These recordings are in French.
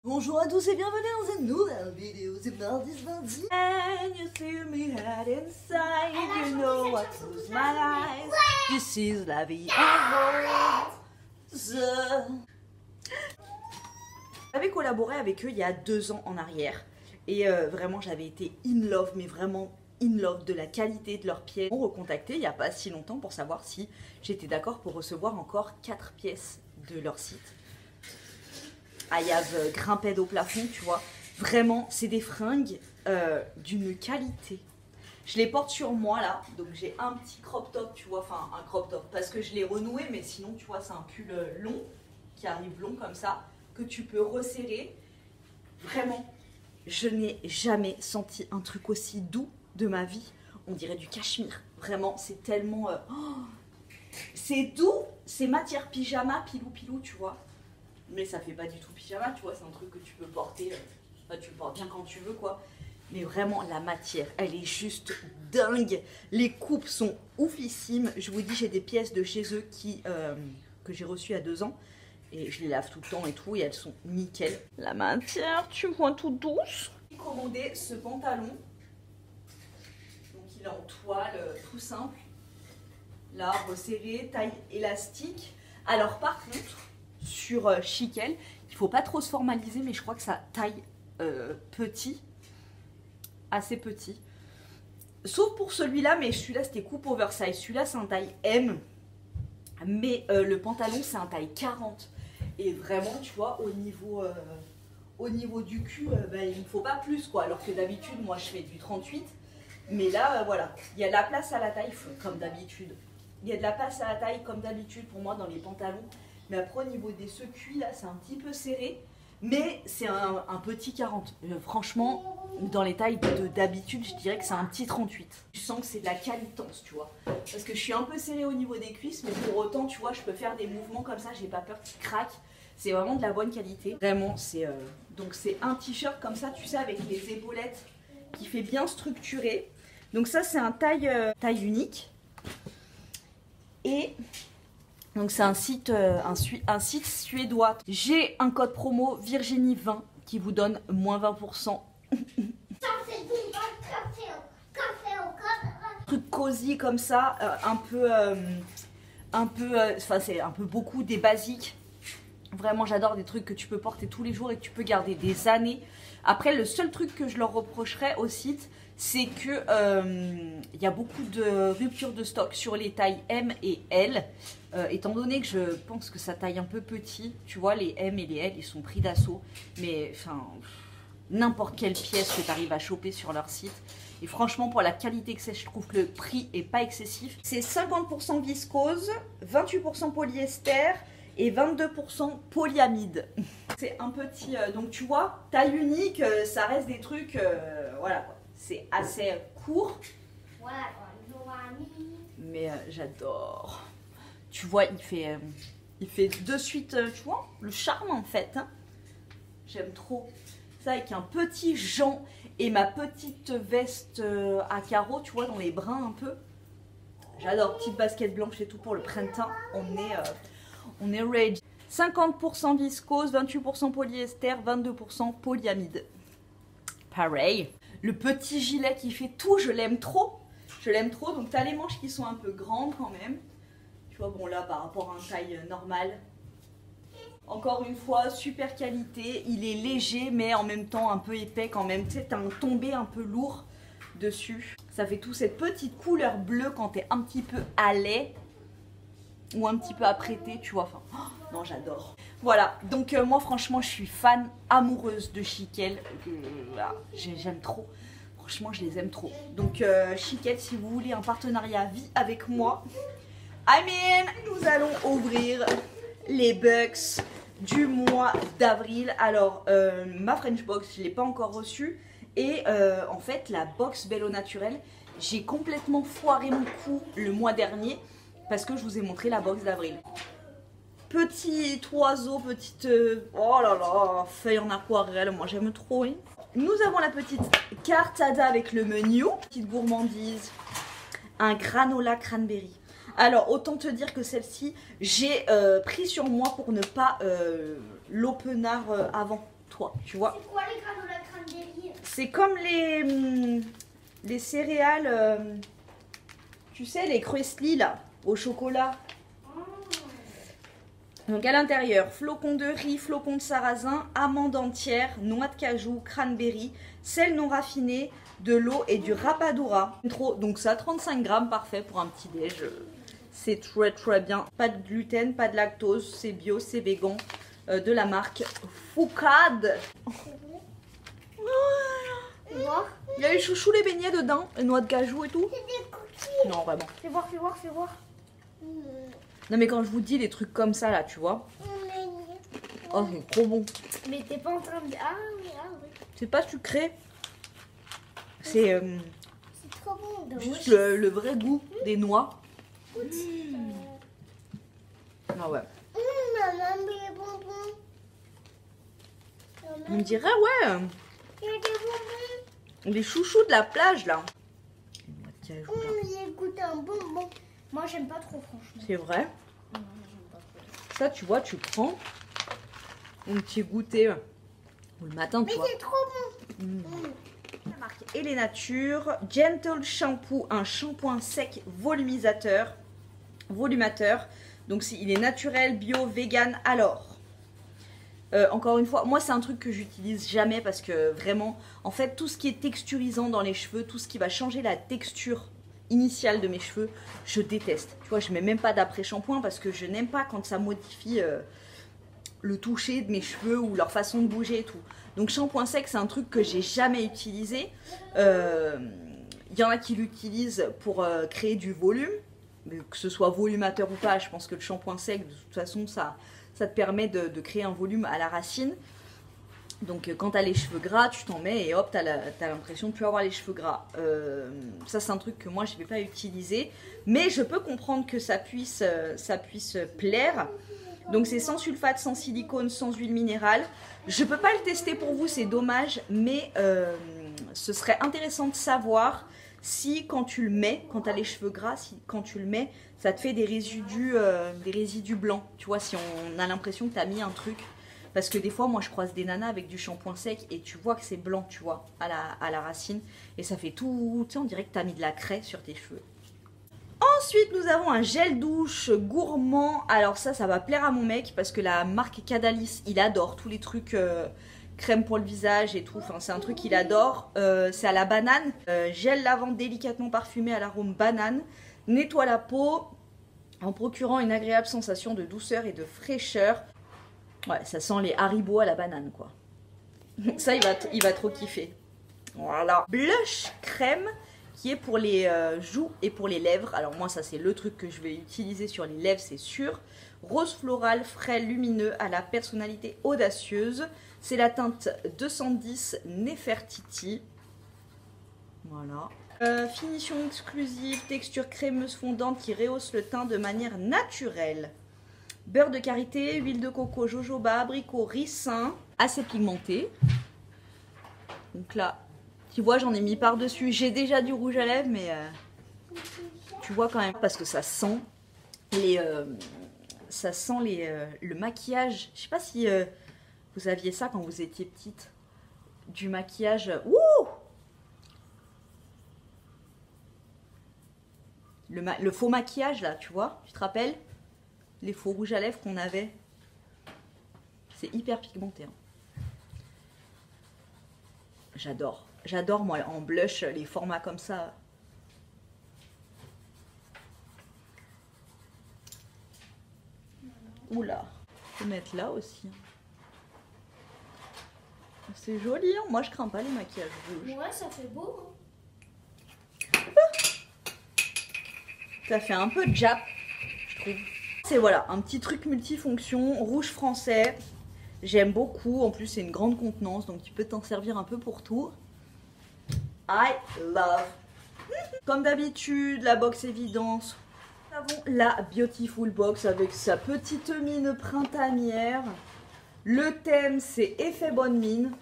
Bonjour à tous et bienvenue dans une nouvelle vidéo, c'est mardi 20. And you see me head inside, you know I close my eyes. This is la vie en rose. J'avais collaboré avec eux il y a 2 ans en arrière. Et vraiment j'avais été in love, mais vraiment in love de la qualité de leurs pièces. Ils m'ont recontacté il n'y a pas si longtemps pour savoir si j'étais d'accord pour recevoir encore 4 pièces de leur site. I have grimpé au plafond, tu vois. Vraiment, c'est des fringues d'une qualité. Je les porte sur moi là, donc j'ai un petit crop top, tu vois, enfin un crop top, parce que je l'ai renoué, mais sinon, tu vois, c'est un pull long, qui arrive long comme ça, que tu peux resserrer. Vraiment, je n'ai jamais senti un truc aussi doux de ma vie. On dirait du cachemire. Vraiment, c'est tellement... c'est doux, c'est matière pyjama, pilou, tu vois. Mais ça fait pas du tout pyjama, tu vois, c'est un truc que tu peux porter, tu le portes bien quand tu veux, quoi. Mais vraiment, la matière, elle est juste dingue. Les coupes sont oufissimes. Je vous dis, j'ai des pièces de chez eux que j'ai reçues il y a 2 ans. Et je les lave tout le temps et tout, et elles sont nickel. La matière, tu vois, toute douce. J'ai commandé ce pantalon. Donc il est en toile, tout simple. Là, resserré, taille élastique. Alors par contre... sur Chiquel, il ne faut pas trop se formaliser, mais je crois que ça taille petit, assez petit. Sauf pour celui-là, mais celui-là c'était coupe oversize. Celui-là c'est un taille M, mais le pantalon c'est un taille 40. Et vraiment, tu vois, au niveau du cul, il ne me faut pas plus, quoi. Alors que d'habitude, moi je fais du 38. Mais là, voilà, il y a de la place à la taille, comme d'habitude. Il y a de la place à la taille, comme d'habitude, pour moi, dans les pantalons. Mais après, au niveau des secuits, là, c'est un petit peu serré. Mais c'est un petit 40. Franchement, dans les tailles d'habitude, je dirais que c'est un petit 38. Je sens que c'est de la qualitance, tu vois. Parce que je suis un peu serrée au niveau des cuisses, mais pour autant, tu vois, je peux faire des mouvements comme ça, j'ai pas peur qu'ils craquent. C'est vraiment de la bonne qualité. Vraiment, c'est... Donc c'est un t-shirt comme ça, tu sais, avec les épaulettes qui fait bien structuré. Donc ça, c'est un taille unique. Et... donc c'est un site suédois. J'ai un code promo Virginie20 qui vous donne moins 20%. Truc cosy comme ça, enfin c'est un peu beaucoup des basiques. Vraiment j'adore des trucs que tu peux porter tous les jours et que tu peux garder des années. Après le seul truc que je leur reprocherais au site, c'est que il y a beaucoup de ruptures de stock sur les tailles M et L. Étant donné que je pense que ça taille un peu petit, tu vois, les M et les L, ils sont pris d'assaut. Mais enfin, n'importe quelle pièce que tu arrives à choper sur leur site. Et franchement, pour la qualité que c'est, je trouve que le prix est pas excessif. C'est 50% viscose, 28% polyester et 22% polyamide. C'est un petit... donc tu vois, taille unique, ça reste des trucs... voilà quoi. C'est assez court. Mais j'adore. Tu vois, il fait de suite, tu vois, le charme en fait. Hein. J'aime trop. Ça avec un petit jean et ma petite veste à carreaux, tu vois, dans les brins un peu. J'adore. Petite basket blanche et tout pour le printemps. On est ready. 50% viscose, 28% polyester, 22% polyamide. Pareil. Le petit gilet qui fait tout, je l'aime trop. Je l'aime trop. Donc, tu as les manches qui sont un peu grandes quand même. Tu vois, bon là, par rapport à une taille normale. Encore une fois, super qualité. Il est léger, mais en même temps un peu épais quand même. Tu sais, tu as un tombé un peu lourd dessus. Ça fait tout cette petite couleur bleue quand tu es un petit peu à lait. Ou un petit peu apprêté, tu vois. Enfin, oh, non, j'adore. Voilà, donc moi franchement je suis fan amoureuse de Chiquel, j'aime trop, franchement je les aime trop. Donc Chiquel, si vous voulez un partenariat à vie avec moi, nous allons ouvrir les box du mois d'avril. Alors ma French box je ne l'ai pas encore reçue et en fait la box Belle au Naturel, j'ai complètement foiré mon coup le mois dernier parce que je vous ai montré la box d'avril. Petit oiseau, petite... oh là là, feuille en aquarelle, moi j'aime trop. Hein. Nous avons la petite carte Ada avec le menu. Petite gourmandise. Un granola cranberry. Alors autant te dire que celle-ci, j'ai pris sur moi pour ne pas l'opener avant. toi, tu vois. C'est quoi les granola cranberry? C'est comme les céréales, tu sais, les Croissly là, au chocolat. Donc à l'intérieur, flocons de riz, flocons de sarrasin, amandes entières, noix de cajou, cranberry, sel non raffiné, de l'eau et du rapadura. Donc ça, 35 grammes, parfait pour un petit déj. C'est très très bien. Pas de gluten, pas de lactose, c'est bio, c'est végan. De la marque Foucade. Il y a les chouchous, les beignets dedans, les noix de cajou et tout. C'est des cookies. Non, vraiment. Fais voir, fais voir, fais voir. Non mais quand je vous dis les trucs comme ça là, tu vois. Oh, c'est trop bon. Mais t'es pas en train de... Ah oui, ah oui. C'est pas sucré. C'est C'est trop bon. juste le vrai goût des noix. Ah ouais. Maman, les bonbons. On me dirait, ouais, Il y a des bonbons. les chouchous de la plage là. Les noix de cajou, là. J'ai goûté un bonbon. Moi, j'aime pas trop, franchement. C'est vrai. Non, j'aime pas trop. Ça, tu vois, tu prends un petit goûter le matin, Mais tu vois. c'est trop bon. La marque Et Nature, Gentle Shampoo, un shampoing sec volumateur. Donc il est naturel, bio, vegan. Alors, encore une fois, moi c'est un truc que j'utilise jamais parce que vraiment, en fait, tout ce qui est texturisant dans les cheveux, tout ce qui va changer la texture initiale de mes cheveux, je déteste. Tu vois, je mets même pas d'après-shampoing parce que je n'aime pas quand ça modifie le toucher de mes cheveux ou leur façon de bouger et tout. Donc shampoing sec, c'est un truc que j'ai jamais utilisé. Il y en a qui l'utilisent pour créer du volume, mais que ce soit volumateur ou pas. Je pense que le shampoing sec, de toute façon, ça te permet de créer un volume à la racine. Donc quand tu as les cheveux gras, tu t'en mets et hop, tu as l'impression de plus avoir les cheveux gras. Ça, c'est un truc que moi, je ne vais pas utiliser. Mais je peux comprendre que ça puisse plaire. Donc c'est sans sulfate, sans silicone, sans huile minérale. Je peux pas le tester pour vous, c'est dommage, mais ce serait intéressant de savoir si quand tu le mets, quand tu as les cheveux gras, si quand tu le mets, ça te fait des résidus blancs. Tu vois, si on a l'impression que tu as mis un truc. Parce que des fois, moi, je croise des nanas avec du shampoing sec et tu vois que c'est blanc, tu vois, à la racine. Et ça fait tout, tu sais, on dirait que tu as mis de la craie sur tes cheveux. Ensuite, nous avons un gel douche gourmand. Alors ça va plaire à mon mec parce que la marque Cadalis, il adore tous les trucs crème pour le visage et tout. Enfin, c'est un truc qu'il adore. C'est à la banane. Gel lavande délicatement parfumé à l'arôme banane. Nettoie la peau en procurant une agréable sensation de douceur et de fraîcheur. Ouais, ça sent les Haribo à la banane, quoi. Ça, il va trop kiffer. Voilà. Blush crème qui est pour les joues et pour les lèvres. Alors moi, ça, c'est le truc que je vais utiliser sur les lèvres, c'est sûr. Rose floral, frais, lumineux, à la personnalité audacieuse. C'est la teinte 210 Nefertiti. Voilà. Finition exclusive, texture crémeuse fondante qui rehausse le teint de manière naturelle. Beurre de karité, huile de coco, jojoba, abricot, ricin, assez pigmenté. Donc là, tu vois, j'en ai mis par-dessus. J'ai déjà du rouge à lèvres, mais tu vois quand même, parce que ça sent le maquillage. Je sais pas si vous aviez ça quand vous étiez petite. Du maquillage. Ouh! Le faux maquillage, là, tu vois? Tu te rappelles? Les faux rouges à lèvres qu'on avait. C'est hyper pigmenté. Hein. J'adore. J'adore, moi, en blush, les formats comme ça. Oula. Je peux mettre là aussi. C'est joli, hein. Moi, je crains pas les maquillages rouges. Ouais, ça fait beau. Ça fait un peu de Jap, je trouve. C'est voilà, un petit truc multifonction, rouge français. J'aime beaucoup. En plus, c'est une grande contenance, donc tu peux t'en servir un peu pour tout. I love. Comme d'habitude, la box évidence. Nous avons la Beautiful Box avec sa petite mine printanière. Le thème, c'est effet bonne mine.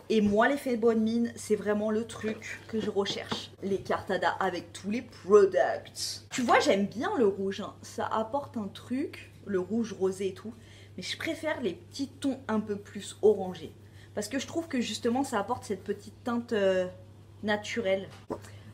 Et moi, l'effet bonne mine, c'est vraiment le truc que je recherche. Les cartes ADA avec tous les products. Tu vois, j'aime bien le rouge. Hein. Ça apporte un truc, le rouge rosé et tout. Mais je préfère les petits tons un peu plus orangés. parce que je trouve que justement ça apporte cette petite teinte naturelle.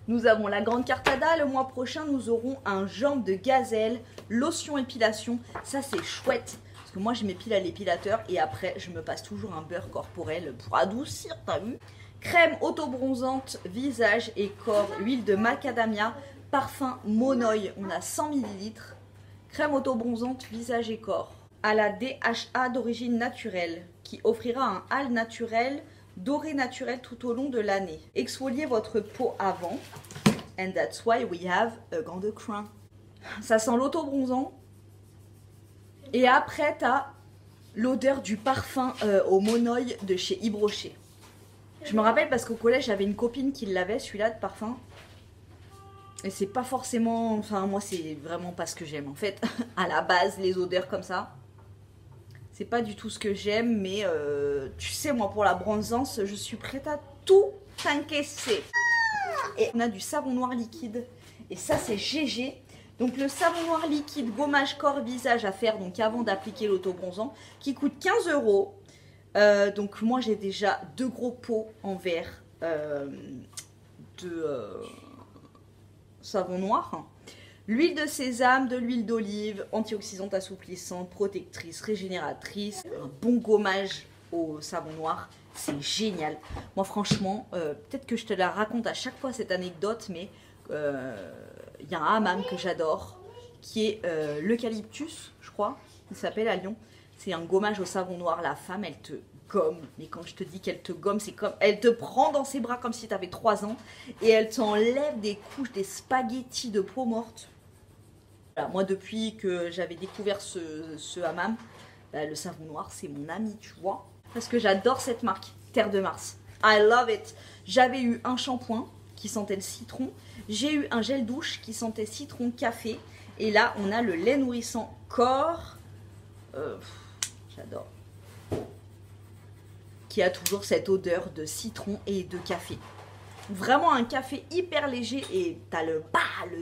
Nous avons la grande cartada. Le mois prochain, nous aurons un jambe de gazelle, lotion épilation. Ça, c'est chouette. Parce que moi, je m'épile à l'épilateur et après, je me passe toujours un beurre corporel pour adoucir, t'as vu? Crème auto-bronzante, visage et corps, huile de macadamia, parfum Monoï. On a 100 ml. Crème auto-bronzante, visage et corps. À la DHA d'origine naturelle, qui offrira un hâle naturel, doré naturel tout au long de l'année. Exfoliez votre peau avant. And that's why we have a grande crin. Ça sent l'auto-bronzant. Et après, t'as l'odeur du parfum au Monoï de chez Yves Rocher. Je me rappelle parce qu'au collège, j'avais une copine qui l'avait, celui-là de parfum. Et c'est pas forcément... Enfin, moi, c'est vraiment pas ce que j'aime. En fait, à la base, les odeurs comme ça, c'est pas du tout ce que j'aime. Mais tu sais, moi, pour la bronzance, je suis prête à tout encaisser. Et on a du savon noir liquide. Et ça, c'est GG. Donc le savon noir liquide gommage corps visage à faire donc avant d'appliquer l'auto-bronzant qui coûte 15 €. Donc moi j'ai déjà 2 gros pots en verre de savon noir. L'huile de sésame, de l'huile d'olive, antioxydante assouplissante, protectrice, régénératrice. Un bon gommage au savon noir, c'est génial. Moi franchement, peut-être que je te la raconte à chaque fois cette anecdote, mais... il y a un hammam que j'adore qui est l'eucalyptus, je crois, il s'appelle à Lyon. C'est un gommage au savon noir. La femme, elle te gomme. Mais quand je te dis qu'elle te gomme, c'est comme... Elle te prend dans ses bras comme si tu avais 3 ans et elle t'enlève des couches, des spaghettis de peau morte. Voilà, moi, depuis que j'avais découvert ce hammam, bah, le savon noir, c'est mon ami, tu vois. Parce que j'adore cette marque, Terre de Mars. I love it. J'avais eu un shampoing qui sentait le citron. J'ai eu un gel douche qui sentait citron café. Et là, on a le lait nourrissant corps. J'adore. Qui a toujours cette odeur de citron et de café. Vraiment un café hyper léger. Et t'as le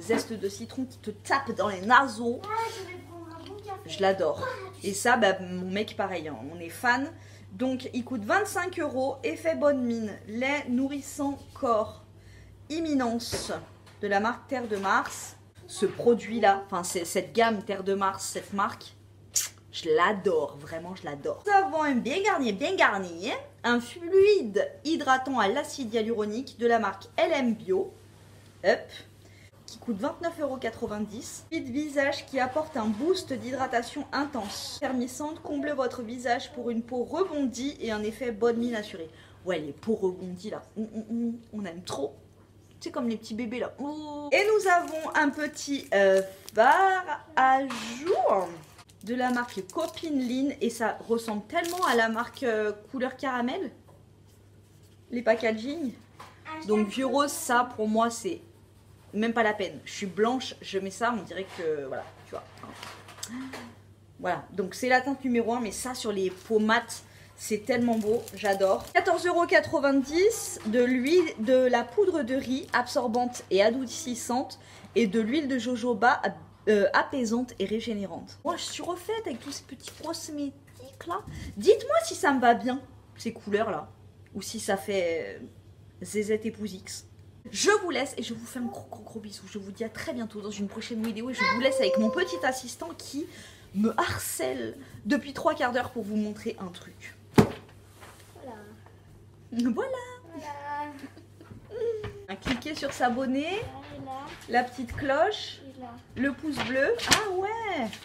zeste de citron qui te tape dans les naseaux. Je l'adore. Et ça, bah, mon mec, pareil, hein, on est fan. Donc, il coûte 25 €. Effet bonne mine. Lait nourrissant corps. Imminence de la marque Terre de Mars. Ce produit-là, enfin cette gamme Terre de Mars, cette marque, je l'adore, vraiment je l'adore. Nous avons un bien garni, un fluide hydratant à l'acide hyaluronique de la marque LM Bio, qui coûte 29,90 €. Fluide visage qui apporte un boost d'hydratation intense. Permissante, comble votre visage pour une peau rebondie et un effet bonne mine assuré. Ouais, les peaux rebondies là, on aime trop. C'est comme les petits bébés là. Et nous avons un petit fard à jour de la marque Copine Lean. Et ça ressemble tellement à la marque couleur caramel. Les packaging. Donc vieux rose, ça pour moi c'est même pas la peine. Je suis blanche, je mets ça, on dirait que... Voilà, tu vois. Voilà, donc c'est la teinte numéro 1. Mais ça sur les peaux mates, c'est tellement beau, j'adore. 14,90 € de l'huile, de la poudre de riz absorbante et adoucissante et de l'huile de jojoba apaisante et régénérante. Moi, je suis refaite avec tous ces petits cosmétiques là. Dites-moi si ça me va bien, ces couleurs là, ou si ça fait zézette épouse X. Je vous laisse et je vous fais un gros bisou. Je vous dis à très bientôt dans une prochaine vidéo et je vous laisse avec mon petit assistant qui me harcèle depuis 3 quarts d'heure pour vous montrer un truc. Voilà. Cliquez sur s'abonner, la petite cloche, le pouce bleu. Ah ouais.